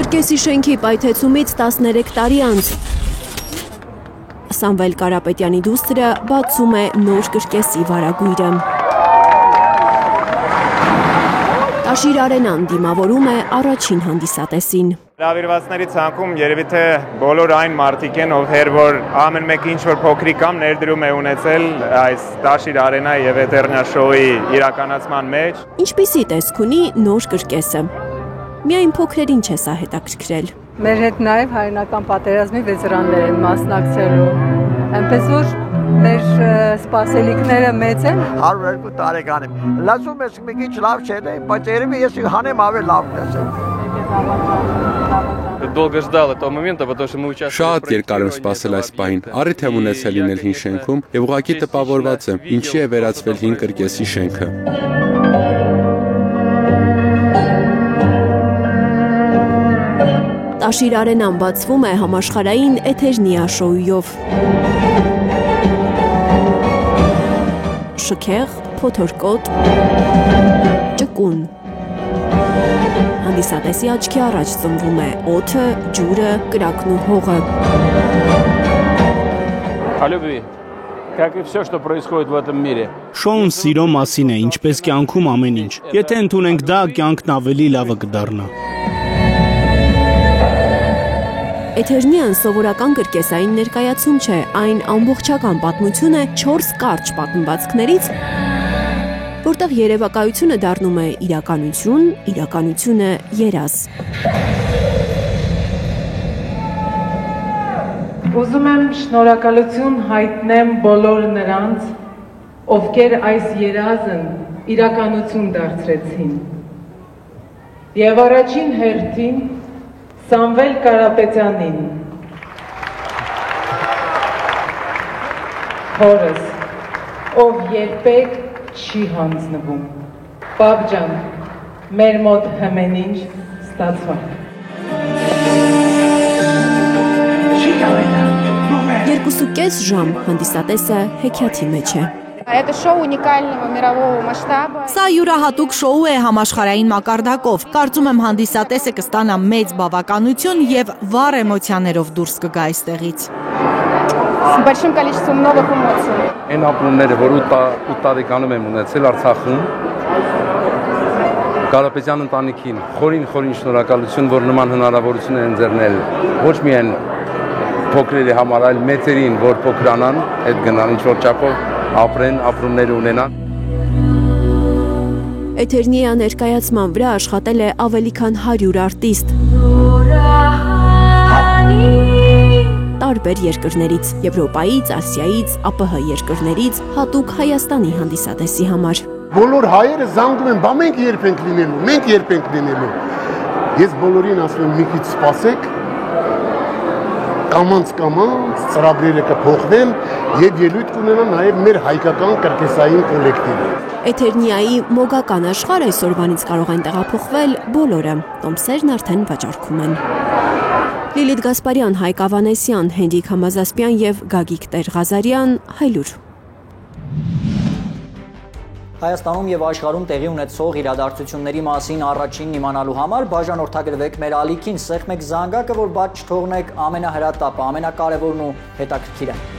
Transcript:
Կրկեսի շենքի պայթեցումից 13 տարի անց Սամվել Կարապետյանի դուստրը բացում է նոր Կրկեսի վարագույրը։ Տաշիր Արենան դիմավորում է առաջին հանդիսատեսին։ Հրավիրվածների ցանկում երևի թե բոլոր այն մարդիկ են, ովքեր որ ամեն մեկը ինչ որ փոքրիկ կամ ներդրում է ունեցել այս Տաշիր Արենայի եւ Էտերնիա շոուի իրականացման մեջ։ Ինչպիսի տեսք ունի նոր Կրկեսը։ Միայն փոքրերին չէ սա հետաքրքրել։ Մեր հետ նաեւ հայրենական պատերազմի վետերաններ են մասնակցելու։ Այնպես որ մեր սպասելիքները մեծ են։ 102 տարեկան եմ։ Լսում ես մի քիչ լավ չէ, բայց երևի ես հանեմ ավելի լավ տեսեմ։ Долго ждал этого момента, потому что мы участвовали. Շատ երկար եմ սպասել այս պահին։ Առիթ եմ ունեցել լինել հին շենքում եւ ուղղակի տպավորված եմ, ինչի է վերածվել հին Կրկեսի շենքը։ Տաշիր Արենան բացվում է համաշխարհային Էթերնիա շոուով։ Շքեղ, փոթորկոտ, ճկուն։ Հանդիսատեսի աչքի առաջ ծնվում է օդը, ջուրը, կրակն ու հողը։ О любви, как и все, что происходит в этом мире. Շոուն սիրո մասին է, ինչպես կյանքում ամեն ինչ։ Եթե ընդունենք դա, կյանքն ավելի լավը կդառնա։ Էթերնիան սովորական կրկեսային ներկայացում չէ, այն ամբողջական պատմություն է 4 կարճ պատմվածքներից, որտեղ երևակայությունը դառնում է իրականություն, իրականությունը երազ։ Ուզում եմ շնորհակալություն հայտնեմ բոլոր նրանց, ովքեր այս երազն իրականություն դարձրեցին։ Եվ առաջին հերթին Սամվել Կարապետյանին, հորս, ով երբեք չի հանձնվում։ Պապ ջան, մեր մոտ հմեն ինչ ստացվա։ 2.5 ժամ հանդիսատեսը հեքիաթի մեջ է։ Это шоу уникального мирового масштаба. Սա յուրահատուկ շոու է համաշխարհային մակարդակով։ Կարծում եմ հանդիսատեսը կստանա մեծ բավականություն եւ վառ էմոցիաներով դուրս կգա այստեղից։ С большим количеством новых эмоций. Այն ապրումները, որ 8 տարեկանում եմ ունեցել Արցախում, Կարապետյան ընտանիքին խորին շնորհակալություն, որ նման հնարավորություն են ընձեռնել ոչ միայն փոքրերի համար, այլ մեծերին, որ փոքրանան, այդ գնան ինչ-որ չափով ապրեն, ապրումներ ունենան։ Էթերնիա ներկայացման վրա աշխատել է ավելի քան 100 արտիստ։ Տարբեր երկրներից, Եվրոպայից, Ասիայից, ԱՊՀ երկրներից, հատուկ Հայաստանի հանդիսատեսի համար։ Բոլոր հայերը զանգում են, բա մենք երբ ենք լինելու, մենք երբ ենք լինելու։ Ես բոլորին ասում եմ մի քիչ սպասեք, կամանց ծրագրերը կփոխվեն եւ ելույթ կունենան նաեւ մեր հայկական կրկեսային կոլեկտիվը։ Էթերնիայի մոգական աշխարհ այսօրվանից կարող են տեղափոխվել բոլորը։ Տոմսերն արդեն վաճառքում են։ Լիլիթ Գասպարյան, Հայկ Ավանեսյան, Հենրիկ Համազասպյան եւ Գագիկ Տեր-Ղազարյան, Հայլուր։ Հայաստանում եւ աշխարհում տեղի ունեցող իրադարձությունների մասին առաջինն իմանալու համար բաժանորդագրվեք մեր ալիքին, սեղմեք զանգակը, որ բաց չթողնեք ամենահրատապը, ամենակարևորն ու հետաքրքիրը։